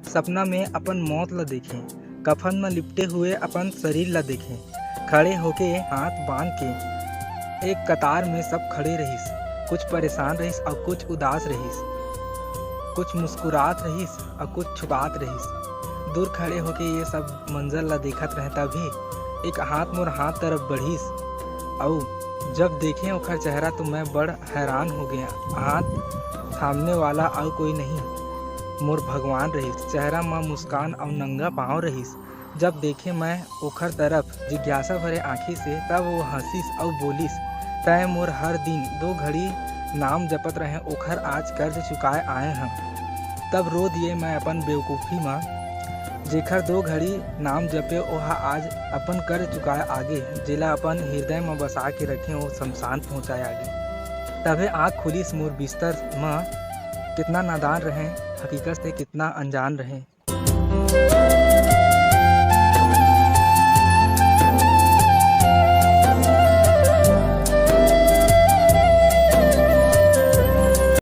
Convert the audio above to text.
सपना में अपन मौत ला देखे, कफन में लिपटे हुए अपन शरीर ला देखे, खड़े होके हाथ बांध के एक कतार में सब खड़े रहिस। कुछ परेशान रहिस और कुछ उदास रहिस, कुछ मुस्कुरात रहिस और कुछ छुपात रहिस। दूर खड़े होके ये सब मंजर ला देखत रहता भी एक हाथ मोर हाथ तरफ बढ़िस और जब देखे ओखर चेहरा तो मैं बड़ हैरान हो गया। हाथ थामने वाला और कोई नहीं, मोर भगवान रहिस। चेहरा में मुस्कान और नंगा पाँव रहिस। जब देखे मैं ओखर तरफ जिज्ञासा भरे आँखी से, तब वो हंसिस और बोलिस, तय मोर हर दिन 2 घड़ी नाम जपत रहे, ओखर आज कर्ज चुकाए आए हैं। तब रो दिए मैं अपन बेवकूफ़ी में, जेखर 2 घड़ी नाम जपे ओहा आज अपन कर्ज चुकाए आगे, जेला अपन हृदय में बसा के रखे वो शमशान पहुँचाए आगे। तभे आँख खुलिस मोर बिस्तर में, कितना नादान रहे, हकीकत से कितना अनजान रहे।